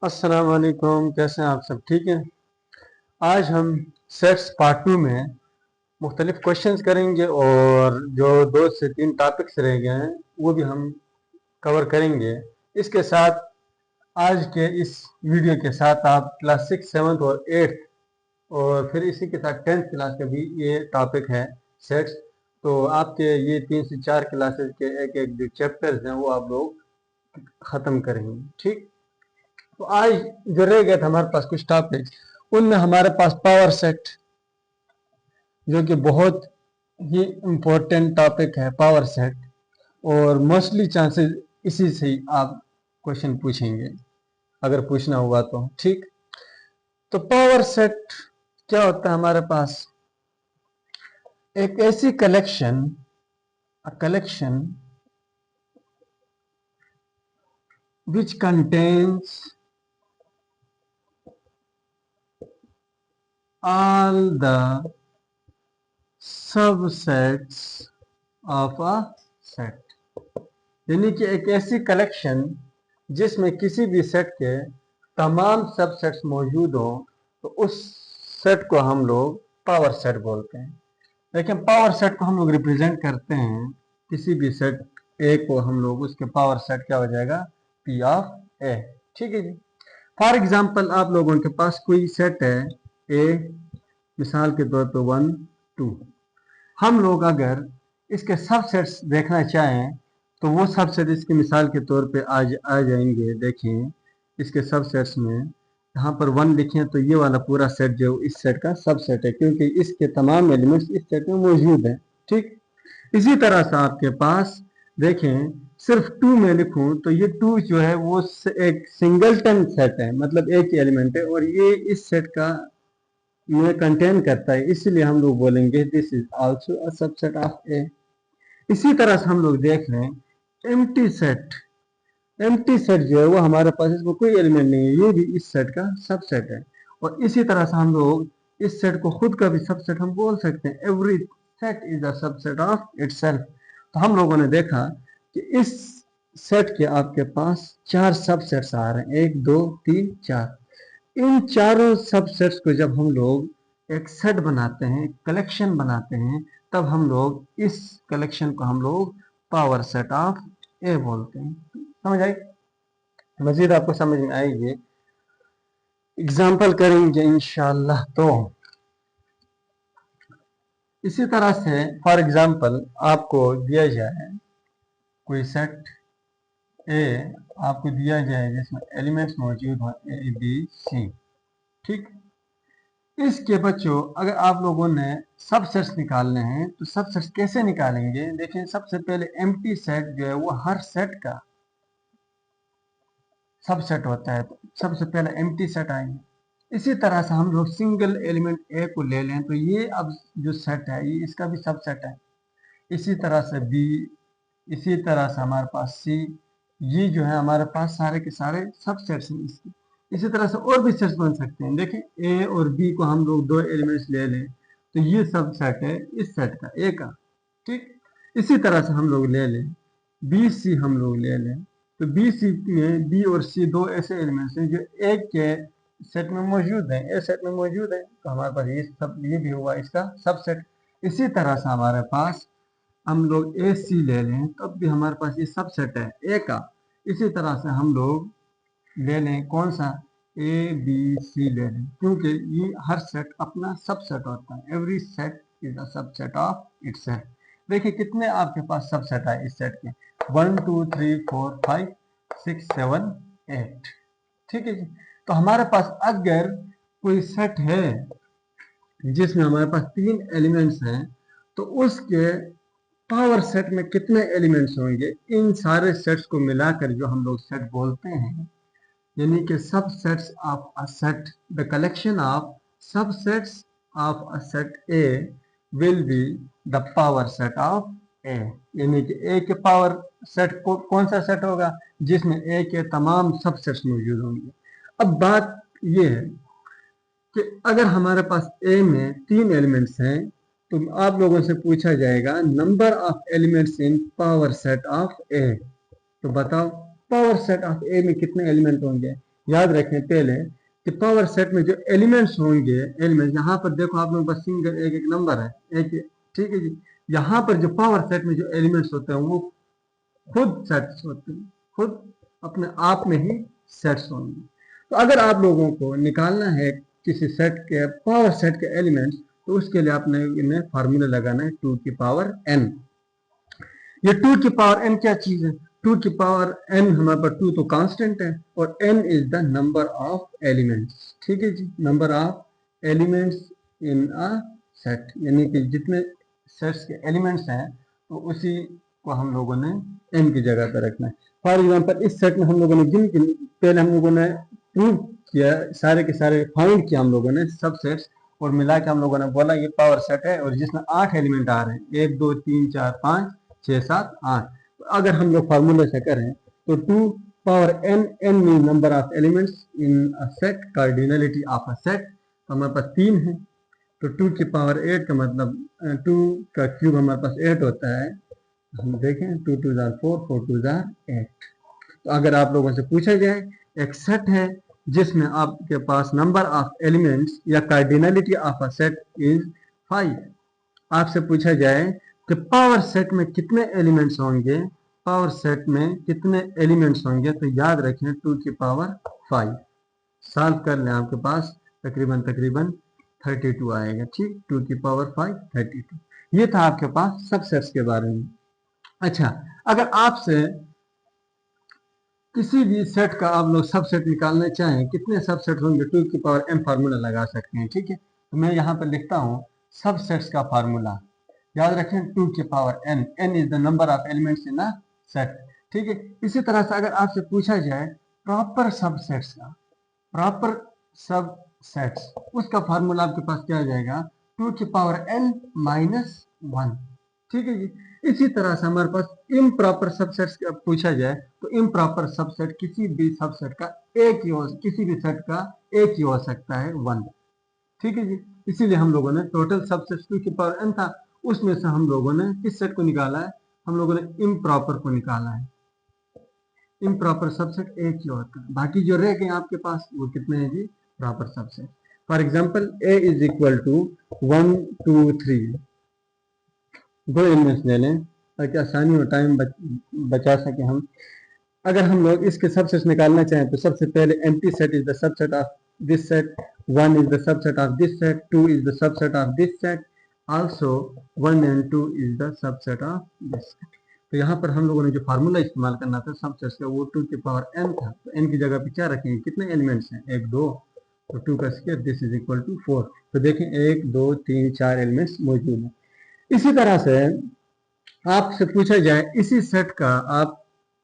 अस्सलाम वालेकुम। कैसे हैं आप सब? ठीक है। आज हम सेट्स पार्ट 2 में मुख्तलिफ क्वेश्चंस करेंगे और जो 2 से 3 टॉपिक्स रह गए हैं वो भी हम कवर करेंगे। इसके साथ आज के इस वीडियो के साथ आप क्लास 6, 7 और 8 और फिर इसी के साथ 10th क्लास का भी ये टॉपिक है सेट्स। तो आपके ये 3 से 4 क्लासेस के एक एक जो चैप्टर्स हैं वो आप लोग ख़त्म करेंगे। ठीक। तो आज जो रह गया था हमारे पास कुछ टॉपिक, उनमें हमारे पास पावर सेट, जो कि बहुत ही इम्पोर्टेंट टॉपिक है पावर सेट, और मोस्टली चांसेस इसी से ही आप क्वेश्चन पूछेंगे अगर पूछना हुआ तो। ठीक। तो पावर सेट क्या होता है हमारे पास? एक ऐसी collection, a collection which contains all the subsets of a set, यानी कि एक ऐसी कलेक्शन जिसमें किसी भी सेट के तमाम सबसेट्स मौजूद हो, तो उस सेट को हम लोग पावर सेट बोलते हैं। लेकिन पावर सेट को हम लोग रिप्रेजेंट करते हैं, किसी भी सेट ए को हम लोग उसके पावर सेट क्या हो जाएगा? पी ऑफ ए। ठीक है जी। फॉर एग्जाम्पल आप लोगों के पास कोई सेट है ए, मिसाल के तौर पे 1, 2। हम लोग अगर इसके सबसेट्स देखना चाहें तो वो सबसेट इसकी मिसाल के तौर पे आ जाएंगे। देखें इसके सबसेट्स में यहाँ पर 1 लिखें तो ये वाला पूरा सेट जो इस सेट का सबसेट है, क्योंकि इसके तमाम एलिमेंट्स इस सेट में मौजूद हैं। ठीक। इसी तरह से आपके पास देखें सिर्फ 2 में लिखूं तो ये 2 जो है वो एक सिंगलटन सेट है, मतलब एक ही एलिमेंट है, और ये इस सेट का ये कंटेन करता है, इसलिए हम लोग बोलेंगे this is also a subset of A. इसी तरह से हम लोग देख रहे हैं एम्प्टी सेट। एम्प्टी सेट जो है वो हमारे पास इसमें कोई एलिमेंट नहीं है, ये भी इस सेट का सबसेट है। और इसी तरह से हम लोग इस सेट को खुद का भी सबसेट हम बोल सकते हैं, every set is a subset of itself. तो हम लोगों ने देखा कि इस सेट के आपके पास 4 सबसेट्स आ रहे हैं, 1, 2, 3, 4। इन चारों सबसेट्स को जब हम लोग एक सेट बनाते हैं, कलेक्शन बनाते हैं, तब हम लोग इस कलेक्शन को हम लोग पावर सेट ऑफ ए बोलते हैं। समझ आई? मजीद आपको समझ में आएगी, एग्जाम्पल करेंगे इंशाल्लाह। तो इसी तरह से फॉर एग्जाम्पल आपको दिया जाए कोई सेट ए, आपको दिया जाए जिसमें एलिमेंट्स मौजूद हो ए बी सी। ठीक। इसके बच्चों अगर आप लोगों ने सबसेट्स निकालने हैं तो सबसेट्स कैसे निकालेंगे? देखिए सबसे पहले एम्प्टी सेट जो है वो हर सेट का सबसेट होता है, तो सबसे पहले एम्प्टी सेट आएंगे। इसी तरह से हम लोग सिंगल एलिमेंट ए को ले लें तो ये अब जो सेट है ये इसका भी सबसेट है। इसी तरह से बी, इसी तरह से हमारे पास सी, ये जो है हमारे पास सारे के सारे सबसेट्स हैं इसके। इसी तरह से और भी सेट्स बन सकते हैं। देखें ए और बी को हम लोग 2 एलिमेंट्स ले लें तो ये सबसेट है इस सेट का, ए का। ठीक। इसी तरह से हम लोग ले लें बी सी, हम लोग ले लें तो बी सी में बी और सी 2 ऐसे एलिमेंट्स हैं जो एक के सेट में मौजूद हैं, ए सेट में मौजूद है, तो हमारे पास ये भी हुआ इसका सबसेट। इसी तरह से हमारे पास हम लोग ए सी ले लें तब भी हमारे पास ये सबसेट है ए का। इसी तरह से हम लोग ले लें कौन सा, ए बी सी ले लें, क्योंकि ये हर सेट अपना सबसेट होता है। Every set is a subset of itself. देखिए कितने आपके पास सबसेट है इस सेट के, 1, 2, 3, 4, 5, 6, 7, 8। ठीक है जी। तो हमारे पास अगर कोई सेट है जिसमें हमारे पास 3 एलिमेंट्स हैं तो उसके पावर सेट में कितने एलिमेंट्स होंगे? इन सारे सेट्स को मिलाकर जो हम लोग सेट बोलते हैं, यानी कि subsets of a set, the collection of subsets of a set A will be the power set of A. यानी कि ए के पावर सेट को कौन सा सेट होगा? जिसमें ए के तमाम सबसेट्स मौजूद होंगे। अब बात यह है कि अगर हमारे पास ए में 3 एलिमेंट्स हैं तो आप लोगों से पूछा जाएगा number of elements in power set of A. तो बताओ पावर सेट ऑफ ए में कितने एलिमेंट होंगे? याद रखें पहले कि पावर सेट में जो एलिमेंट्स होंगे, एलिमेंट यहाँ पर देखो आप लोगों के पास सिंगल एक एक नंबर है, एक, ठीक है जी। यहाँ पर जो पावर सेट में जो एलिमेंट्स होते हैं वो खुद सेट्स होते हैं, खुद अपने आप में ही सेट्स होंगे। तो अगर आप लोगों को निकालना है किसी सेट के पावर सेट के एलिमेंट्स, तो उसके लिए आपने इन्हें फार्मूला लगाना है 2 की पावर n। ये 2 की पावर n क्या चीज है? 2 की पावर n हमारे पास 2 तो कांस्टेंट है और n is the number of elements, ठीक है जी, number of elements in a set, यानी कि जितने सेट्स के एलिमेंट्स हैं तो उसी को हम लोगों ने n की जगह पर रखना है। फॉर एग्जांपल इस सेट में हम लोगों ने पहले हम लोगों ने प्रूव किया, सारे के सारे फाइंड किया हम लोगों ने सब सेट्स, और मिला के हम लोगों ने बोला ये पावर सेट है और जिसमें 8 एलिमेंट आ रहे हैं, 1 2 3 4 5 6 7 8। तो अगर हम लोग फार्मूले से करें तो 2 power n, n mean number of elements in a set, cardinality of a set, तो हमारे पास 3 है। तो 2 की पावर 8 का मतलब 2 का क्यूब हमारे पास 8 होता है। हम देखें 2 2 जार 4, 4 2 जार 8। तो अगर आप लोगों से पूछा जाए एक सेट है जिसमें आपके पास नंबर ऑफ एलिमेंट्स या cardinality of a set is 5, आपसे पूछा जाए कि पावर सेट में कितने एलिमेंट्स होंगे, पावर सेट में कितने एलिमेंट्स होंगे, तो याद रखें 2 की पावर 5। सॉल्व कर लें, आपके पास तकरीबन तकरीबन 32 आएगा, ठीक, 2 की पावर 5 32। ये था आपके पास सबसेट्स के बारे में। अच्छा, अगर आपसे किसी भी सेट का आप लोग सबसेट निकालना चाहें, कितने सबसेट होंगे, 2 की पावर n फार्मूला लगा सकते हैं, ठीक है। तो मैं यहाँ पर लिखता हूँ सबसेट्स का फार्मूला, याद रखें 2 की power n, n is the number of elements in a set, ठीक है। इसी तरह से अगर आपसे पूछा जाए प्रॉपर सबसेट्स का, प्रॉपर सबसेट्स, उसका फार्मूला आपके पास क्या आ जाएगा, 2 की पावर n माइनस 1, ठीक है जी। इसी तरह से हमारे पास इम्प्रॉपर सबसेट्स का पूछा जाए तो इम्प्रॉपर सबसेट किसी भी सबसेट का एक ही हो, किसी भी सेट का एक ही हो सकता है 1, ठीक है जी। इसीलिए हम लोगों ने टोटल सबसेट 2 की पावर n था, उसमें से हम लोगों ने किस सेट को निकाला है, हम लोगों ने इम्प्रॉपर को निकाला है। इम्प्रॉपर सबसेट एक ही होता है, बाकी जो रह गए आपके पास वो कितने हैं जी, proper subset. For example a is equal to 1 2 3, दो एलिमेंट्स ले लें ताकि आसानी और टाइम बचा सके हम। अगर हम लोग इसके सबसेट निकालना चाहें तो सबसे पहले empty set is the subset of this set, 1 is the subset of this set, 2 is the subset of this set, also 1 and 2 is the subset of this set. तो यहाँ पर हम लोगों ने जो फार्मूला इस्तेमाल करना था सबसेट का वो 2 की पावर n था, तो n की जगह पे क्या रखेंगे, कितने एलिमेंट्स हैं, 1 2, तो 2 का square this is equal to 4। तो देखें 1 2 3 4 एलिमेंट्स मौजूद हैं। इसी तरह से आपसे पूछा जाए इसी सेट का आप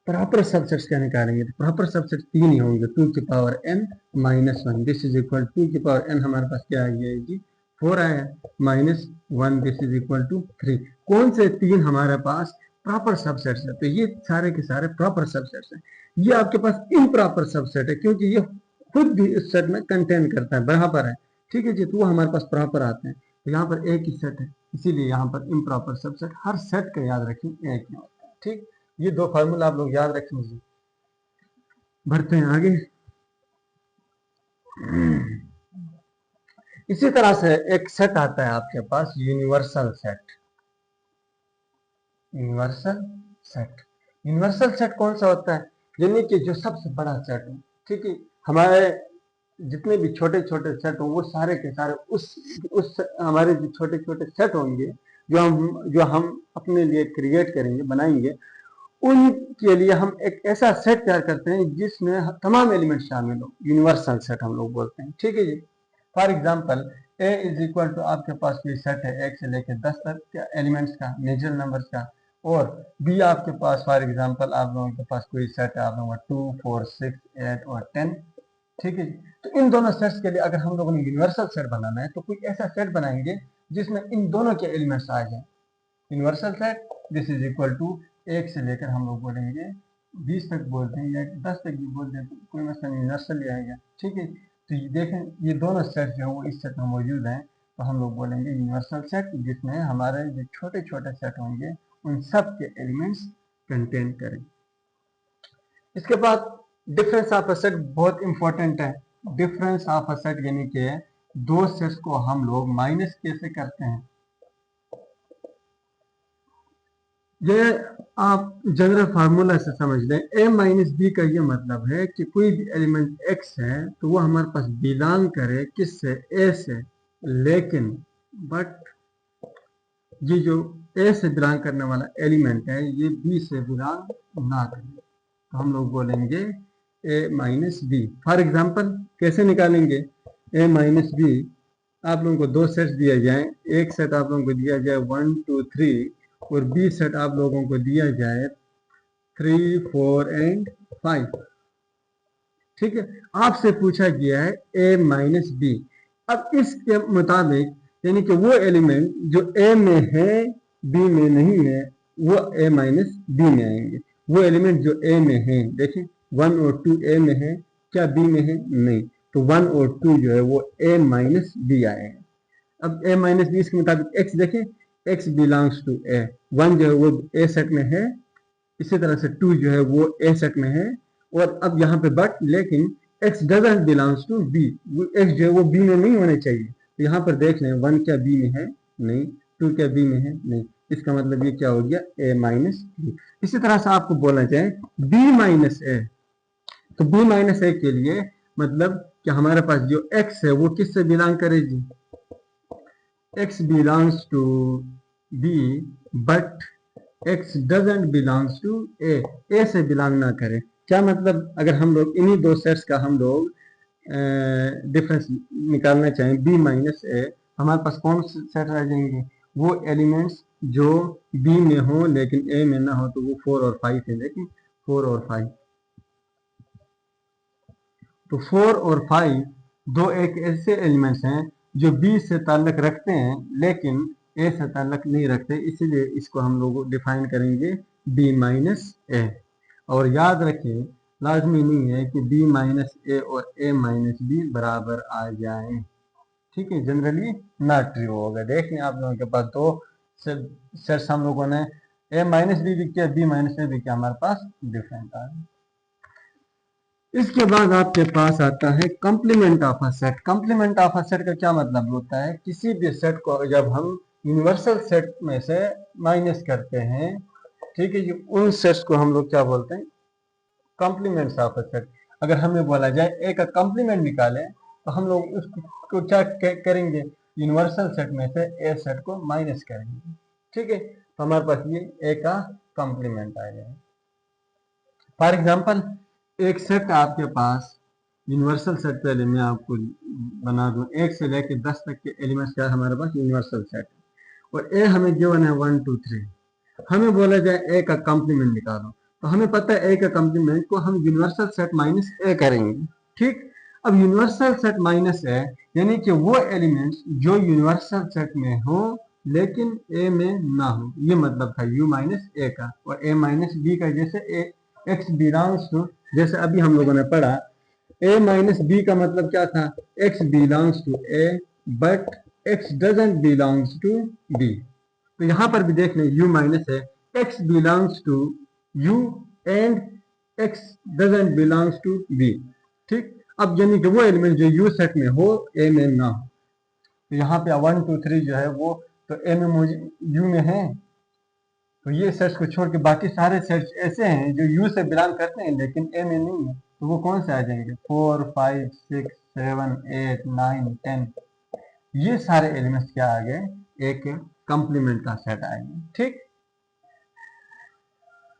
प्रॉपर सबसेट्स क्या निकालेंगे, तो प्रॉपर सबसेट 3 ही होंगे, 2 की power n minus 1, this is equal 2 की पावर n हमारे पास क्या आ गया है जी, 4 आया, minus 1 this is equal to 3। कौन से 3 हमारे पास प्रॉपर सबसेट्स है, तो ये सारे के सारे प्रॉपर सबसेट्स हैं। ये आपके पास इम्प्रॉपर सबसेट है क्योंकि ये खुद भी इस सेट में कंटेन करता है, बराबर है, ठीक है जी, तो वो हमारे पास प्रॉपर आते हैं। तो यहाँ पर एक ही सेट है, इसीलिए यहाँ पर इम्प्रॉपर सबसेट, हर सेट का याद रखें एक ही होता है, ठीक। ये दो फार्मूला आप लोग याद रखेंगे। बढ़ते हैं आगे। इसी तरह से एक सेट आता है आपके पास universal set, universal set, universal set कौन सा होता है, यानी कि जो सबसे बड़ा सेट है, ठीक है। हमारे जितने भी छोटे छोटे सेट हो वो सारे के सारे उस हमारे जो छोटे छोटे सेट होंगे जो हम अपने लिए क्रिएट करेंगे, बनाएंगे, उनके लिए हम एक ऐसा सेट तैयार करते हैं जिसमें तमाम एलिमेंट शामिल हो, यूनिवर्सल सेट हम लोग बोलते हैं, ठीक है जी। For example A is equal to आपके पास कोई सेट है 1 से लेकर 10 तक के एलिमेंट्स का, नेचुरल नंबर्स का, और बी आपके पास फॉर एग्जाम्पल आप लोगों के पास कोई सेट है आप लोगों का 2 4 6 8 और 10, ठीक है जी। तो इन दोनों सेट्स के लिए अगर हम लोगों ने यूनिवर्सल सेट बनाना है तो कोई ऐसा सेट बनाएंगे जिसमें इन दोनों के एलिमेंट्स आ जाए। Universal set this is equal to 1 से लेकर हम लोग बोलेंगे 20 तक बोलते हैं या 10 तक भी बोलते हैं, तो कोई मसला यूनिवर्सल ही आएगा, ठीक है। तो ये देखें ये दोनों सेट जो है वो इस सेट में मौजूद हैं, तो हम लोग बोलेंगे यूनिवर्सल सेट, जिसमें हमारे जो छोटे छोटे सेट होंगे उन सब के एलिमेंट्स कंटेन करें। इसके बाद डिफरेंस ऑफ अ सेट बहुत इंपॉर्टेंट है। डिफरेंस ऑफ अ सेट यानी कि दो सेट्स को हम लोग माइनस कैसे करते हैं, ये आप जनरल फार्मूला से समझ लें। ए माइनस बी का ये मतलब है कि कोई भी एलिमेंट एक्स है तो वो हमारे पास बिलोंग करे किससे, ए से, लेकिन बट ये जो ए से बिलोंग करने वाला एलिमेंट है ये बी से बिलोंग ना करे, तो हम लोग बोलेंगे ए माइनस बी। फॉर एग्जाम्पल कैसे निकालेंगे ए माइनस बी, आप लोगों को दो सेट्स दिए जाए, एक सेट आप लोगों को दिया जाए 1 2 3 और बी सेट आप लोगों को दिया जाए 3 4 एंड 5। ठीक है, आपसे पूछा गया है ए माइनस बी। अब इसके मुताबिक यानी कि वो एलिमेंट जो ए में है बी में नहीं है वो ए माइनस बी में आएंगे। वो एलिमेंट जो ए में है, देखिए 1 और 2 ए में है, क्या बी में है, नहीं, तो 1 और 2 जो है वो ए माइनस बी आएगा। अब ए माइनस बी के मुताबिक एक्स देखें, एक्स बिलोंग्स टू ए, 1 जो है वो ए सेट में है, इसी तरह से 2 जो है वो ए सेट में है, और अब यहाँ पे बट लेकिन x doesn't belongs to B, x जो है वो बी में नहीं होने चाहिए, तो यहाँ पर देख लें 1 क्या बी में है, नहीं, 2 क्या बी में है, नहीं, इसका मतलब ये क्या हो गया a माइनस बी। इसी तरह से आपको बोलना चाहिए b माइनस ए, तो b माइनस ए के लिए मतलब कि हमारे पास जो x है वो किससे बिलोंग करेगी, x belongs to b but x doesn't belongs to A से बिलोंग ना करे। क्या मतलब, अगर हम लोग इन्हीं दो सेट्स का हम लोग डिफरेंस निकालना चाहें b माइनस ए, हमारे पास कौन से सेट रह जाएंगे, वो एलिमेंट्स जो b में हो लेकिन a में ना हो, तो वो 4 और 5 है। लेकिन 4 और 5, तो 4 और 5 दो एक ऐसे एलिमेंट्स हैं जो b से ताल्लुक रखते हैं लेकिन a से ताल्लुक नहीं रखते, इसीलिए इसको हम लोग डिफाइन करेंगे b माइनस ए। और याद रखें लाजमी नहीं है कि b माइनस ए और a माइनस बी बराबर आ जाएं, ठीक है, जनरली नॉट ट्रू होगा। देख लें आप लोगों के पास दो सेट्स हम लोगों ने a माइनस बी भी किया, b माइनस ए भी किया, हमारे पास डिफरेंट आ गया। इसके बाद आपके पास आता है complement of a set. Complement of a set का क्या मतलब होता है, किसी भी सेट को जब हम यूनिवर्सल सेट में से माइनस करते हैं, ठीक है, उन सेट्स को हम लोग क्या बोलते हैं, कॉम्प्लीमेंट्स ऑफ अ सेट। अगर हमें बोला जाए ए का कॉम्प्लीमेंट निकालें तो हम लोग उसको क्या करेंगे, यूनिवर्सल सेट में से ए सेट को माइनस करेंगे, ठीक है, तो हमारे पास ये ए का कॉम्प्लीमेंट आ गया। फॉर एग्जाम्पल एक सेट आपके पास, यूनिवर्सल सेट पहले मैं आपको बना दूं, 1 से लेकर 10 तक के एलिमेंट्स क्या हमारे पास यूनिवर्सल सेट, और ए हमें गिवन है 1 2 3। हमें बोला जाए ए का कॉम्प्लीमेंट निकालो, तो हमें पता है ए का कॉम्प्लीमेंट को हम यूनिवर्सल सेट माइनस ए करेंगे, ठीक। अब यूनिवर्सल सेट माइनस ए यानी कि वो एलिमेंट्स जो यूनिवर्सल सेट में हो लेकिन ए में ना हो, ये मतलब था यू माइनस ए का। और ए माइनस बी का जैसे ए एक्स बिलोंग्स टू, जैसे अभी हम लोगों ने पढ़ा ए माइनस बी का मतलब क्या था, x belongs to A but x doesn't belongs to B. तो यहां पर भी देख लें यू माइनस है, x belongs to U and x doesn't belongs to B, ठीक। अब यानी कि वो एलिमेंट जो यू सेट में हो ए में ना हो, तो यहाँ पे 1 2 3 जो है वो तो ए में यू में है, तो ये सेट्स को छोड़ के बाकी सारे सेट्स ऐसे हैं जो यू से बिलोंग करते हैं लेकिन ए में नहीं है, तो वो कौन से आ जाएंगे, 4 5 6 7 8 9 10, ये सारे एलिमेंट्स क्या आ गए, एक कंप्लीमेंट का सेट आएंगे, ठीक।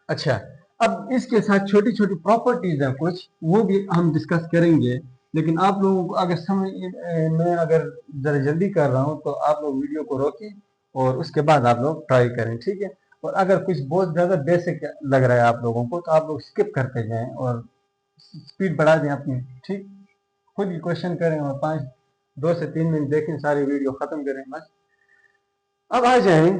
अच्छा, अब इसके साथ छोटी छोटी प्रॉपर्टीज हैं कुछ, वो भी हम डिस्कस करेंगे, लेकिन आप लोगों को अगर समझ, मैं अगर जरा जल्दी कर रहा हूँ तो आप लोग वीडियो को रोकें और उसके बाद आप लोग ट्राई करें, ठीक है। और अगर कुछ बहुत ज़्यादा बेसिक लग रहा है आप लोगों को तो आप लोग स्किप करते जाएं और स्पीड बढ़ा दें अपनी, ठीक। खुद ही क्वेश्चन करें और 2 से 3 मिनट देखें, सारी वीडियो ख़त्म करें बस। अब आ जाएं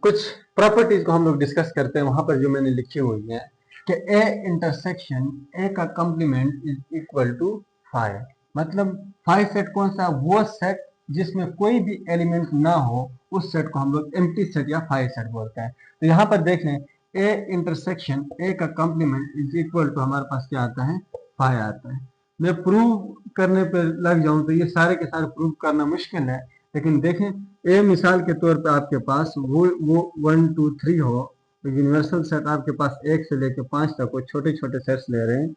कुछ प्रॉपर्टीज को हम लोग डिस्कस करते हैं, वहां पर जो मैंने लिखी हुई है कि ए इंटरसेक्शन ए का कॉम्प्लीमेंट इज इक्वल टू 5। मतलब 5 सेट कौन सा, वो सेट जिसमें कोई भी एलिमेंट ना हो, उस सेट को हम लोग एम्प्टी सेट या 5 सेट बोलते हैं। तो यहाँ पर देख लें ए इंटरसेक्शन ए का कॉम्प्लीमेंट इज इक्वल टू हमारे पास क्या आता है, फाइव आता है। मैं प्रूव करने पर लग जाऊं तो ये सारे के सारे प्रूव करना मुश्किल है, लेकिन देखें ए मिसाल के तौर पे आपके पास वो 1 2 3 हो, तो यूनिवर्सल सेट आपके पास 1 से लेकर 5 तक हो, छोटे छोटे सेट्स ले रहे हैं।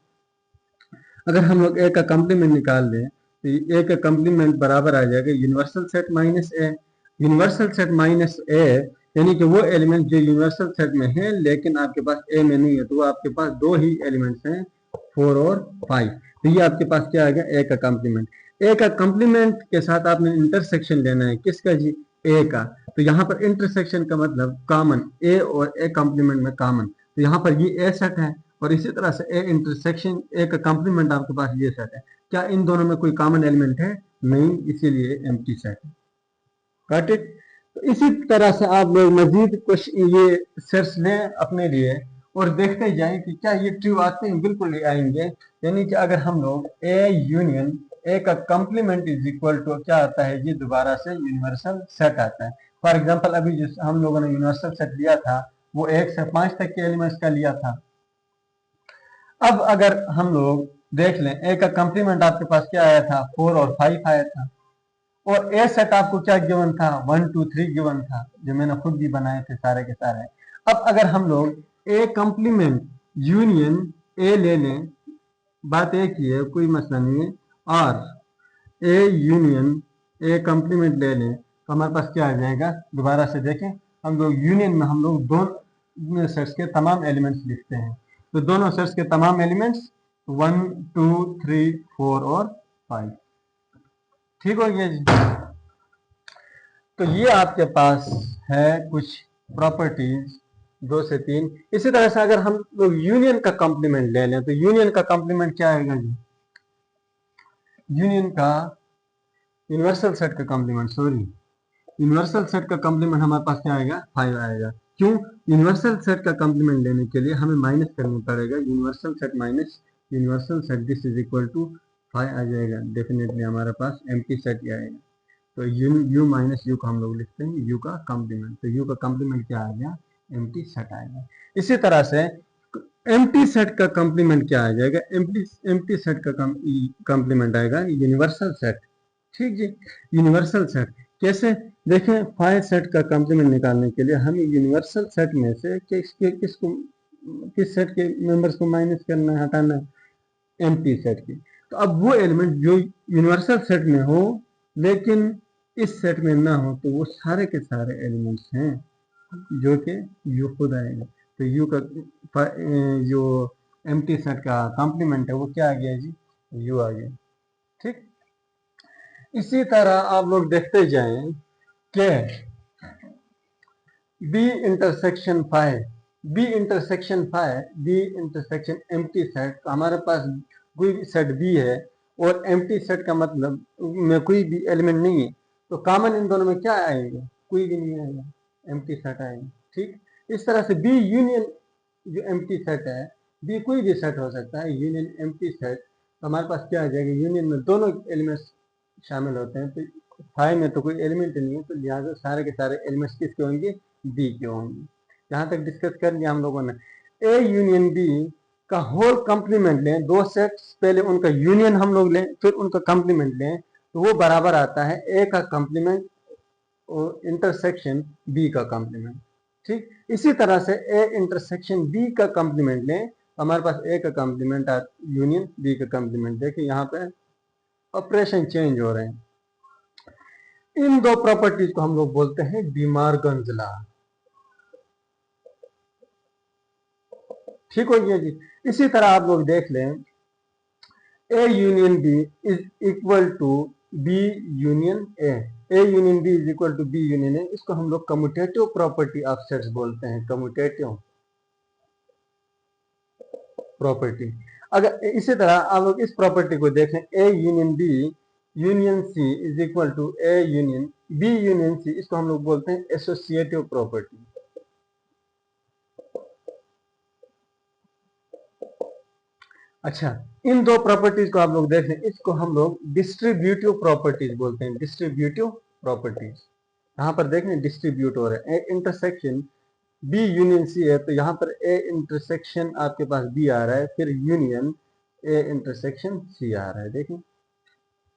अगर हम लोग ए का कॉम्प्लीमेंट निकाल लें तो ए का कॉम्प्लीमेंट बराबर आ जाएगा यूनिवर्सल सेट माइनस ए। यूनिवर्सल सेट माइनस ए यानी कि वो एलिमेंट जो यूनिवर्सल सेट में है लेकिन आपके पास ए में नहीं है, तो वो आपके पास दो ही एलिमेंट्स हैं 4 और 5। तो ये आपके पास क्या आ गया, ए का कॉम्प्लीमेंट। ए का कॉम्प्लीमेंट के साथ आपने इंटरसेक्शन लेना है, किसका जी, ए का। तो यहाँ पर इंटरसेक्शन का मतलब कॉमन, ए और ए कॉम्प्लीमेंट में कॉमन, तो यहाँ पर ये ए सेट है और इसी तरह से ए इंटरसेक्शन ए का कॉम्प्लीमेंट आपके पास ये सेट है। क्या इन दोनों में कोई कॉमन एलिमेंट है, नहीं, इसीलिए एम्प्टी सेट है। Got it. तो इसी तरह से आप लोग मजीद कुछ ये सेट्स लें अपने लिए और देखते जाएं कि क्या ये ट्रू आते हैं, बिल्कुल ही आएंगे। यानी कि अगर हम लोग ए यूनियन ए का कॉम्प्लीमेंट इज इक्वल टू क्या आता है जी, दोबारा से यूनिवर्सल सेट आता है। फॉर एग्जांपल अभी जिस हम लोगों ने यूनिवर्सल सेट लिया था वो 1 से 5 तक के एलिमेंट्स का लिया था। अब अगर हम लोग देख लें ए का कॉम्प्लीमेंट आपके पास क्या आया था, 4 और 5 आया था, और ए सेट आपको क्या गिवन था, 1 2 3 गिवन था, जो मैंने खुद भी बनाए थे सारे के सारे। अब अगर हम लोग ए कॉम्प्लीमेंट यूनियन ए ले लें, बात एक ही है, कोई मसला नहीं है, और ए यूनियन ए कॉम्प्लीमेंट ले लें तो हमारे पास क्या आ जाएगा, दोबारा से देखें, हम लोग यूनियन में हम लोग दोनों सेट्स के तमाम एलिमेंट्स लिखते हैं, तो दोनों सेट्स के तमाम एलिमेंट्स 1 2 3 4 और 5। ठीक हो गया जी। तो ये आपके पास है कुछ प्रॉपर्टीज 2 से 3। इसी तरह से अगर हम लोग यूनियन का कॉम्प्लीमेंट ले लें तो यूनियन का कॉम्प्लीमेंट क्या आएगा जी, यूनियन का यूनिवर्सल सेट का कॉम्प्लीमेंट, सॉरी, यूनिवर्सल सेट का कॉम्प्लीमेंट हमारे पास क्या आएगा, 5 आएगा। क्यों, यूनिवर्सल सेट का कॉम्प्लीमेंट लेने के लिए हमें माइनस करना पड़ेगा, universal set minus universal set, this is equal to 5 आ जाएगा। डेफिनेटली हमारे पास एम्प्टी सेट ही आएगा। तो यू माइनस यू को हम लोग लिखते हैं यू का कॉम्प्लीमेंट, तो यू का कॉम्प्लीमेंट क्या आ गया, एम्प्टी सेट आएगा। इसी तरह से एम्प्टी सेट का कॉम्प्लीमेंट क्या आ जाएगा, एम्प्टी सेट का कॉम्प्लीमेंट आएगा यूनिवर्सल सेट। ठीक जी, यूनिवर्सल सेट कैसे, देखें 5 सेट का कॉम्प्लीमेंट निकालने के लिए हमें यूनिवर्सल सेट में से किस सेट के मेंबर्स को माइनस करना है, हटाना है, एम्प्टी सेट की। तो अब वो एलिमेंट जो यूनिवर्सल सेट में हो लेकिन इस सेट में ना हो, तो वो सारे के सारे एलिमेंट्स हैं जो कि यू खुद आएगा। तो यू का जो एम्प्टी सेट का कॉम्प्लीमेंट है वो क्या आ गया जी, यू आ गया। ठीक, इसी तरह आप लोग देखते जाएं कि B intersection 5, B intersection 5, B intersection empty set, तो हमारे पास कोई सेट बी है और एम्प्टी सेट का मतलब में कोई भी एलिमेंट नहीं है, तो कॉमन इन दोनों में क्या आएगा, कोई भी नहीं आएगा, एम्प्टी सेट आएगा। ठीक, इस तरह से बी यूनियन जो एम्प्टी सेट है, बी कोई भी सेट हो सकता है, यूनियन एम्प्टी सेट, तो हमारे पास क्या आ जाएगा, यूनियन में दोनों एलिमेंट्स शामिल होते हैं, तो 5 में तो कोई एलिमेंट नहीं है, तो लिहाजा सारे के सारे एलिमेंट्स किसके होंगे, बी के होंगे। यहाँ तक डिस्कस कर लिया हम लोगों ने। ए यूनियन बी का होल कॉम्प्लीमेंट लें, दो सेट्स पहले उनका यूनियन हम लोग लें फिर उनका कॉम्प्लीमेंट लें, तो वो बराबर आता है ए का कॉम्प्लीमेंट और इंटरसेक्शन बी का कॉम्प्लीमेंट। ठीक, इसी तरह से ए इंटरसेक्शन बी का कॉम्प्लीमेंट लें, हमारे पास ए का कॉम्प्लीमेंट यूनियन बी का कॉम्प्लीमेंट। देखिए यहाँ पे ऑपरेशन चेंज हो रहे हैं। इन दो प्रॉपर्टीज को हम लोग बोलते हैं डी मॉर्गन्स लॉ। ठीक हो गया जी। इसी तरह आप लोग देख लें A union B is equal to B union A, A union B is equal to B union A, इसको हम लोग कम्यूटेटिव प्रॉपर्टी ऑफ सेट्स बोलते हैं, कम्यूटेटिव प्रॉपर्टी। अगर इसी तरह आप लोग इस प्रॉपर्टी को देखें, A union B union C is equal to A union B union C, इसको हम लोग बोलते हैं एसोसिएटिव प्रॉपर्टी। अच्छा, इन दो प्रॉपर्टीज को आप लोग देख लें, इसको हम लोग डिस्ट्रीब्यूटिव प्रॉपर्टीज बोलते हैं, डिस्ट्रीब्यूटिव प्रॉपर्टीज। यहाँ पर देखें डिस्ट्रीब्यूट हो रहे हैं, इंटरसेक्शन बी यूनियन सी है, तो यहाँ पर ए इंटरसेक्शन आपके पास बी आ रहा है, फिर यूनियन ए इंटरसेक्शन सी आ रहा है। देखें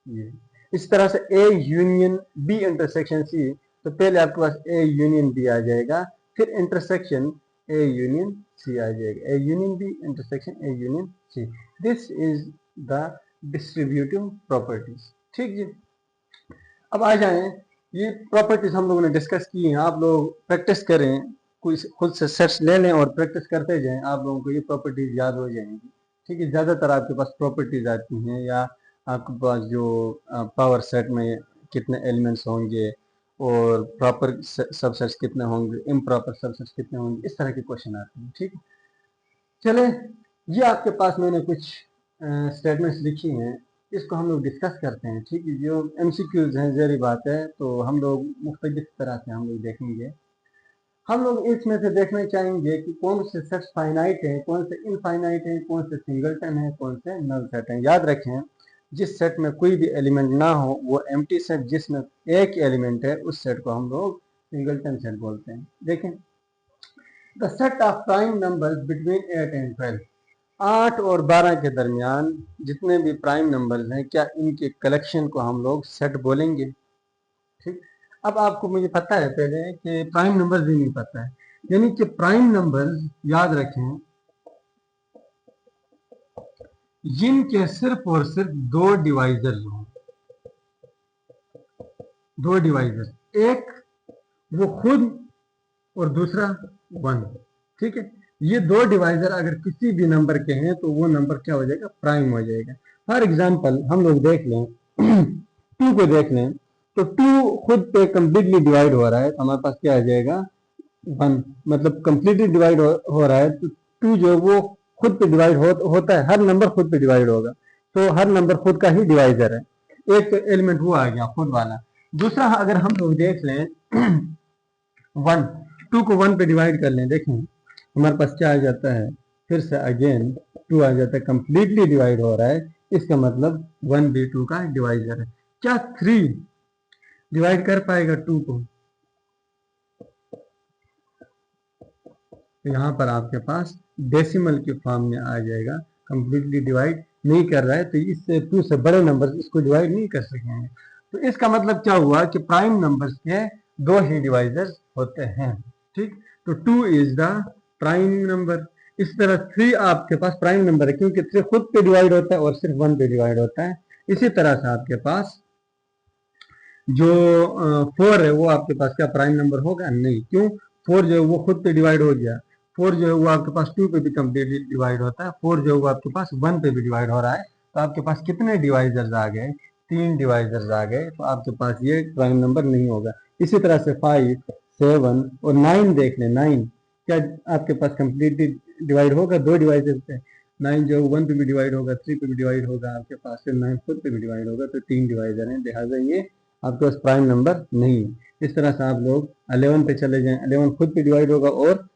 ये इस तरह से A union B intersection C, तो पहले आपके पास ए यूनियन बी आ जाएगा, फिर इंटरसेक्शन ए यूनियन सी आ जाएगा, A union B intersection A union C. This is the distributive properties. ठीक जी, अब आ जाएं, ये प्रॉपर्टीज हम लोगों ने डिस्कस की हैं, आप लोग प्रैक्टिस करें, कोई खुद से सेट्स ले लें और प्रैक्टिस करते जाएं, आप लोगों को ये प्रॉपर्टीज याद हो जाएंगी। ठीक है, ज़्यादातर आपके पास प्रॉपर्टीज आती हैं, या आपके पास जो पावर सेट में कितने एलिमेंट्स होंगे और प्रॉपर सबसेट्स कितने होंगे, इम्प्रॉपर सबसेट्स कितने होंगे, इस तरह के क्वेश्चन आते हैं। ठीक है, चले, ये आपके पास मैंने कुछ स्टेटमेंट्स लिखी हैं, इसको हम लोग डिस्कस करते हैं। ठीक है, जो एमसीक्यूज हैं, ज़रूरी बात है, तो हम लोग मुख्तलिफ तरह से हम लोग देखेंगे। हम लोग इसमें से देखना चाहेंगे कि कौन से सेट्स फाइनाइट हैं, कौन से इनफाइनाइट हैं, कौन से सिंगलटन हैं, कौन से नल सेट हैं। याद रखें, जिस सेट में कोई भी एलिमेंट ना हो वो एम्प्टी सेट, जिसमें एक एलिमेंट है उस सेट को हम लोग सिंगलटन सेट बोलते हैं। देखें, the set of prime numbers between 8 and 12, 8 और 12 के दरमियान जितने भी प्राइम नंबर्स हैं, क्या इनके कलेक्शन को हम लोग सेट बोलेंगे। ठीक, अब आपको मुझे पता है पहले कि प्राइम नंबर्स ही नहीं पता है, यानी कि प्राइम नंबर्स याद रखें जिनके सिर्फ और सिर्फ दो डिवाइजर्स हों, दो डिवाइजर्स, एक वो खुद और दूसरा 1। ठीक है, ये दो डिवाइजर अगर किसी भी नंबर के हैं तो वो नंबर क्या हो जाएगा, प्राइम हो जाएगा। फॉर एग्जांपल हम लोग देख लें 2 को देख लें, तो 2 खुद पे कंप्लीटली डिवाइड हो रहा है, तो हमारे पास क्या आ जाएगा 1, मतलब कंप्लीटली डिवाइड हो रहा है, तो 2 जो वो खुद पे डिवाइड होता है, हर नंबर खुद पे डिवाइड होगा, तो हर नंबर खुद का ही डिवाइजर है। एक एलिमेंट वो आ गया खुद वाला। दूसरा अगर हम लोग देख लें 1, 2 को 1 पे डिवाइड कर लें, देखें हमारे पास क्या आ जाता है, फिर से अगेन 2 आ जाता है, कंप्लीटली डिवाइड हो रहा है, इसका मतलब 1 भी 2 का डिवाइजर है। क्या 3 डिवाइड कर पाएगा 2 को, तो यहाँ पर आपके पास डेसिमल के फॉर्म में आ जाएगा, कंप्लीटली डिवाइड नहीं कर रहा है, तो इससे 2 से बड़े नंबर इसको डिवाइड नहीं कर सकेंगे। तो इसका मतलब क्या हुआ कि प्राइम नंबर्स के दो ही डिवाइजर्स होते हैं। ठीक, तो 2 इज द प्राइम नंबर। इस तरह 3 आपके पास प्राइम नंबर है, क्योंकि 3 खुद पे डिवाइड होता है और सिर्फ 1 पे डिवाइड होता है। इसी तरह से आपके पास जो 4 है वो आपके पास क्या प्राइम नंबर होगा, नहीं, क्यों, 4 जो है वो खुद पे डिवाइड हो गया, 4 जो है वो आपके पास 2 पे भी कम्प्लीटली डिवाइड होता है, 4 जो है वो आपके पास 1 पे भी डिवाइड हो रहा है, तो आपके पास कितने डिवाइजर्स आ गए, 3 डिवाइजर्स आ गए, तो आपके पास ये प्राइम नंबर नहीं होगा। इसी तरह से 5, 7 और 9 देख लें, 9 क्या आपके पास कम्प्लीटली डिवाइड होगा, दो डिवाइजर्स पे, 9 जो 1 पे भी डिवाइड होगा, 3 पे भी डिवाइड होगा आपके पास, फिर 9 खुद पे भी डिवाइड होगा, तो 3 डिवाइजर हैं, लिहाजा ये आपके पास प्राइम नंबर नहीं है। इस तरह से आप लोग 11 पे चले जाएं, 11 खुद पे डिवाइड होगा और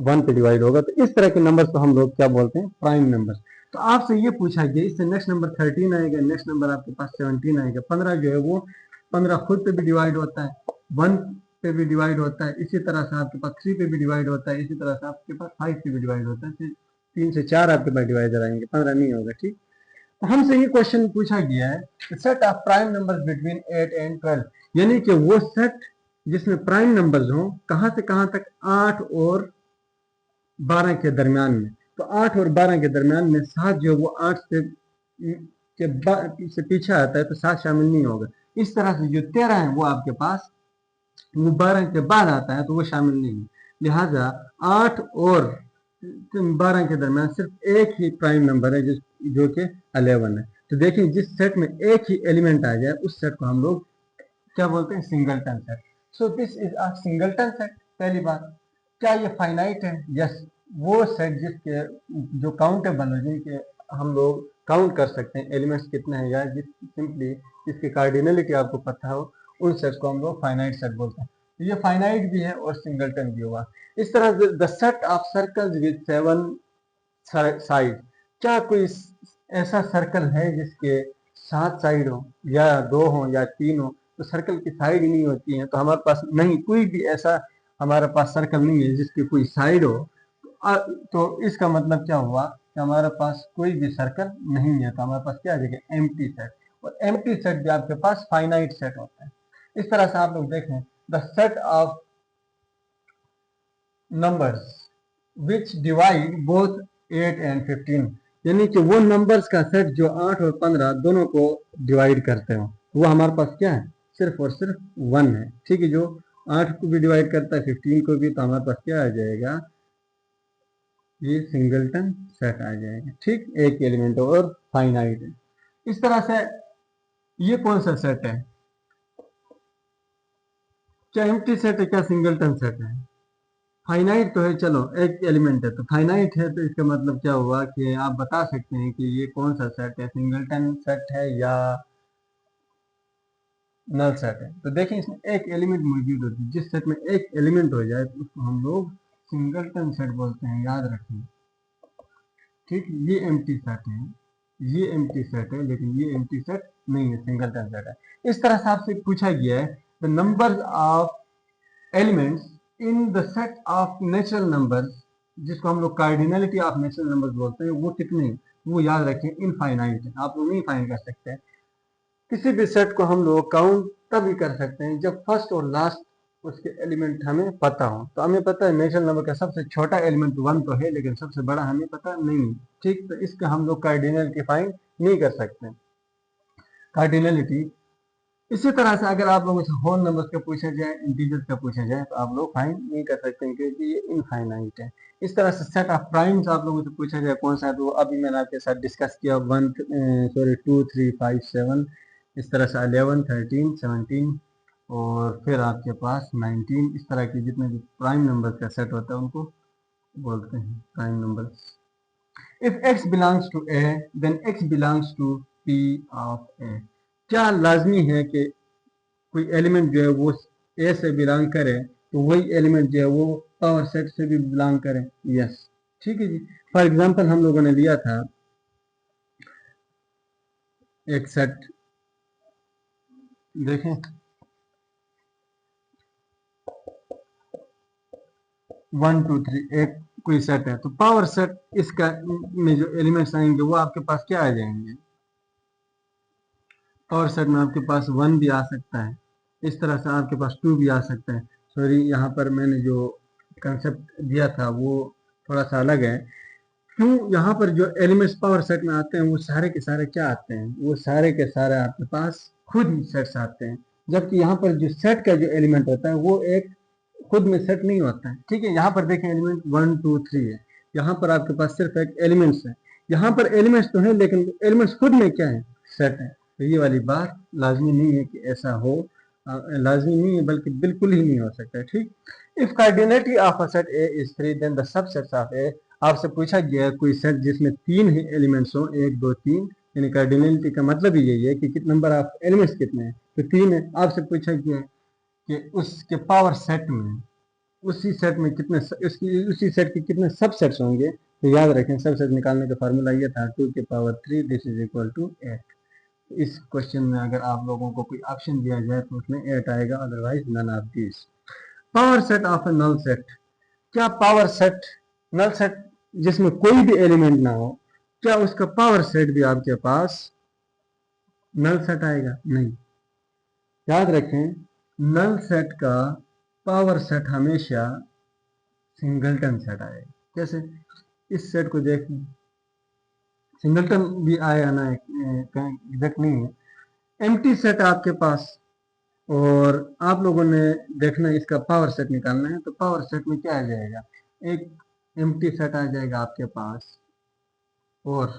1 पे डिवाइड होगा, तो इस तरह के नंबर्स को हम लोग क्या बोलते हैं, प्राइम नंबर्स। तो आपसे ये पूछा गया, इससे नेक्स्ट नंबर 13 आएगा, नेक्स्ट नंबर आपके पास 17 आएगा, 15 जो है वो 15 खुद पे भी डिवाइड होता है, 1 पे भी डिवाइड होता है, इसी तरह से आपके पास 3 पे भी डिवाइड होता है, इसी तरह से आपके पास 5 पे भी डिवाइड होता है, फिर 3 से 4 आपके पास डिवाइडर आएंगे, 15 नहीं होगा। ठीक, हमसे ये क्वेश्चन पूछा गया है set of prime numbers between 8 and 12, यानी कि वो सेट जिसमें प्राइम नंबर्स हो, कहां से कहां तक, 8 और 12 के दरमियान में। तो 8 और 12 के दरमियान में 7 जो वो 8 से पीछे आता है, तो 7 शामिल नहीं होगा। इस तरह से जो 13 है वो आपके पास वो 12 के बाद आता है, तो वो शामिल नहीं है। लिहाजा 8 और 12 के दरमियान सिर्फ एक ही प्राइम नंबर है जो कि 11 है। तो देखिए, जिस सेट में एक ही एलिमेंट आ जाए उस सेट को हम लोग क्या बोलते हैं, singleton set. So this is a singleton set. पहली बात, क्या ये फाइनाइट है, यस, वो सेट जिसके जो काउंटेबल है, जिनके हम लोग काउंट कर सकते हैं एलिमेंट्स कितने हैं, या सिंपली जिसकी कार्डिनलिटी आपको पता हो, उन सेट्स को हम लोग फाइनाइट सेट बोलते हैं। तो ये फाइनाइट भी है और सिंगलटन भी हुआ। इस तरह the set of circles with 7 side, क्या कोई ऐसा सर्कल है जिसके 7 साइड हो, या 2 हो या 3 हो, तो सर्कल की साइड ही नहीं होती है, तो हमारे पास नहीं कोई भी ऐसा हमारे पास सर्कल नहीं है जिसकी कोई साइड हो, तो इसका मतलब क्या हुआ कि हमारे पास कोई भी सर्कल नहीं है, तो हमारे पास क्या आ जाएगा, एम्प्टी सेट। और एम्प्टी सेट भी आपके पास फाइनाइट सेट होता है। इस तरह से आप लोग देखें, the set of numbers which divide both 8 and 15, यानी कि वो नंबर्स का सेट जो 8 और 15 दोनों को डिवाइड करते हो, वो हमारे पास क्या है, सिर्फ और सिर्फ 1 है। ठीक है, जो 8 को भी डिवाइड करता है 15 को भी, तो हमारे पास क्या आ जाएगा, ये सिंगलटन सेट आ जाएगा। ठीक, एक एलिमेंट और फाइनाइट है। इस तरह से ये कौन सा सेट है, क्या एम्प्टी सेट है, क्या सिंगलटन सेट है? फाइनाइट तो है, चलो एक एलिमेंट है तो फाइनाइट है, तो इसका मतलब क्या हुआ कि आप बता सकते हैं कि ये कौन सा सेट है, सिंगलटन सेट है या नल सेट है। तो देखें, इसमें एक एलिमेंट मौजूद होती है, जिस सेट में एक एलिमेंट हो जाए तो उसको हम लोग सिंगलटन सेट बोलते हैं, याद रखें। ठीक, ये एम्प्टी सेट है, ये एम्प्टी सेट है, लेकिन ये एम्प्टी सेट नहीं है, सिंगलटन सेट है। इस तरह से आपसे पूछा गया है the number of elements in the set of natural numbers, जिसको हम लोग कार्डिनलिटी ऑफ नेचुरल नंबर्स बोलते हैं, वो कितने हैं, वो याद रखें, इनफाइनाइट है। आप लोग नहीं फाइंड कर सकते। किसी भी सेट को हम लोग काउंट तभी कर सकते हैं जब फर्स्ट और लास्ट उसके एलिमेंट हमें पता हो। तो हमें पता है नेचुरल नंबर का सबसे छोटा एलिमेंट 1 तो है, लेकिन सबसे बड़ा हमें पता नहीं। ठीक, तो इसका हम लोग कार्डिनलिटी फाइंड नहीं कर सकते, कार्डिनलिटी। इसी तरह से अगर आप लोगों से होल नंबर्स का पूछा जाए, इंटीजर्स का पूछा जाए, तो आप लोग फाइंड नहीं कर सकते हैं, क्योंकि ये इनफाइनाइट है। इस तरह से सेट ऑफ प्राइम्स आप लोगों से पूछा जाए कौन सा है, तो अभी मैंने आपके साथ डिस्कस किया 2 3 5 7, इस तरह से 11 13 17 और फिर आपके पास 19, इस तरह के जितने भी प्राइम नंबर का सेट होता है उनको बोलते हैं prime numbers. If x belongs to a then x belongs to p of a, क्या लाजमी है कि कोई एलिमेंट जो है वो ए से बिलोंग करे तो वही एलिमेंट जो है वो पावर सेट से भी बिलोंग करे? यस। ठीक है जी। फॉर एग्जांपल हम लोगों ने लिया था एक सेट, देखें 1 2 3 एक कोई सेट है, तो पावर सेट इसका में जो एलिमेंट्स आएंगे वो आपके पास क्या आ जाएंगे, पावर सेट में आपके पास 1 भी आ सकता है, इस तरह से आपके पास 2 भी आ सकता है। सॉरी, यहाँ पर मैंने जो कंसेप्ट दिया था वो थोड़ा सा अलग है। क्यों, यहाँ पर जो एलिमेंट्स पावर सेट में आते हैं वो सारे के सारे क्या आते हैं, वो सारे के सारे आपके पास खुद सेट्स आते हैं, जबकि यहाँ पर जो सेट का जो एलिमेंट होता है वो एक खुद में सेट नहीं होता है। ठीक है, यहाँ पर देखें एलिमेंट 1 2 3 है, यहाँ पर आपके पास सिर्फ एक एलिमेंट्स है, यहाँ पर एलिमेंट्स तो है लेकिन एलिमेंट्स खुद में क्या है, सेट है। तो ये वाली बात लाजमी नहीं है कि ऐसा हो, लाजमी नहीं है बल्कि बिल्कुल ही नहीं हो सकता। ठीक, if cardinality of a set A is 3 then the subsets of A, आपसे पूछा गया कोई सेट जिसमें 3 ही एलिमेंट्स हो, 1 2 3, यानी कार्डिनलिटी का मतलब ही यही है कि कितने नंबर ऑफ एलिमेंट्स कितने हैं, तो 3 है। आपसे पूछा गया कि उसके पावर सेट में, उसी सेट में कितने, उसी सेट के कितने सबसेट्स होंगे, तो याद रखें सबसेट निकालने का फार्मूला ये था 2 की power 3 this is equal to 8। इस क्वेश्चन में अगर आप लोगों को कोई ऑप्शन दिया जाए तो उसमें 8 आएगा, otherwise none of this. Power set of a null set, क्या पावर सेट, नल सेट जिसमें कोई भी एलिमेंट ना हो, क्या उसका पावर सेट भी आपके पास नल सेट आएगा? नहीं। याद रखें, नल सेट का पावर सेट हमेशा सिंगलटन सेट आएगा। कैसे, इस सेट को देखें, सिंगलटन भी आया ना, एग्जैक्ट नहीं है, एम्प्टी सेट आपके पास, और आप लोगों ने देखना इसका पावर सेट निकालना है, तो पावर सेट में क्या आ जाएगा, एक एम्प्टी सेट आ जाएगा आपके पास, और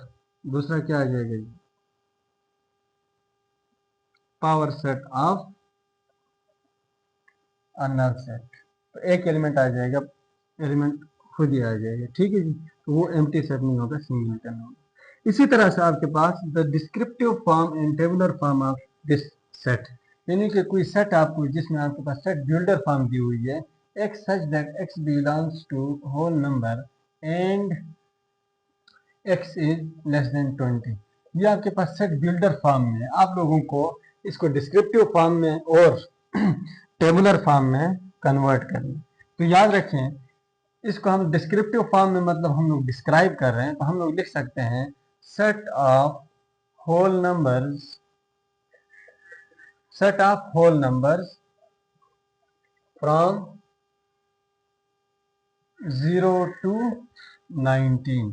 दूसरा क्या आ जाएगा, power set of null set. तो एक एलिमेंट आ जाएगा, एलिमेंट खुद ही आ जाएगा। ठीक है जी, तो वो एम्प्टी सेट नहीं होगा, सिंगलटन होगा। इसी तरह से आपके पास the descriptive form and tabular form of this set, यानी कि कोई सेट आपको जिसमें आपके पास सेट बिल्डर फॉर्म दी हुई है, x such that x belongs to whole number and x is less than 20, ये आपके पास सेट बिल्डर फॉर्म में है। आप लोगों को इसको डिस्क्रिप्टिव फॉर्म में और टेबुलर फॉर्म में कन्वर्ट करना। तो याद रखें, इसको हम डिस्क्रिप्टिव फॉर्म में मतलब हम लोग डिस्क्राइब कर रहे हैं, तो हम लोग लिख सकते हैं set of whole numbers, set of whole numbers from 0 to 19,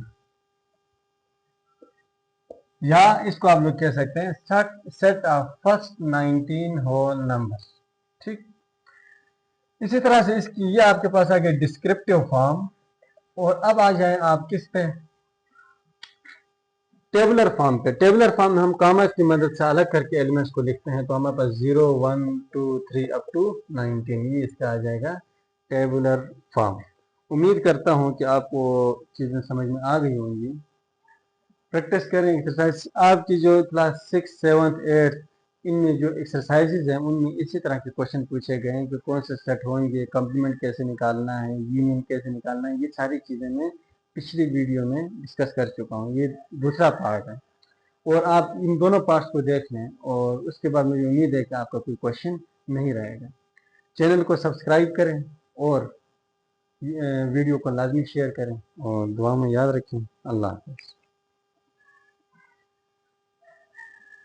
या इसको आप लोग कह सकते हैं set of first 19 whole numbers. ठीक, इसी तरह से इसकी ये आपके पास आ गया डिस्क्रिप्टिव फॉर्म। और अब आ जाए आप किस पे, टेबुलर फॉर्म पे। टेबुलर फॉर्म में हम कॉमास की मदद से अलग करके एलिमेंट्स को लिखते हैं, तो हमारे पास 0 1 2 3 अप टू 19, ये इसका आ जाएगा टेबुलर फॉर्म। उम्मीद करता हूं कि आपको चीज़ें समझ में आ गई होंगी। प्रैक्टिस करें एक्सरसाइज, आपकी जो क्लास 6 7 8 इनमें जो एक्सरसाइजेज हैं उनमें इसी तरह के क्वेश्चन पूछे गए हैं कि कौन से सेट होंगे, कम्प्लीमेंट कैसे निकालना है, यूनियन कैसे निकालना है, ये सारी चीज़ें मैं पिछली वीडियो में डिस्कस कर चुका हूँ। ये दूसरा पार्ट है, और आप इन दोनों पार्ट्स को देख लें और उसके बाद मुझे उम्मीद है कि आपका कोई क्वेश्चन नहीं रहेगा। चैनल को सब्सक्राइब करें और वीडियो को लाजमी शेयर करें और दुआ में याद रखें। अल्लाह हाफ़िज़।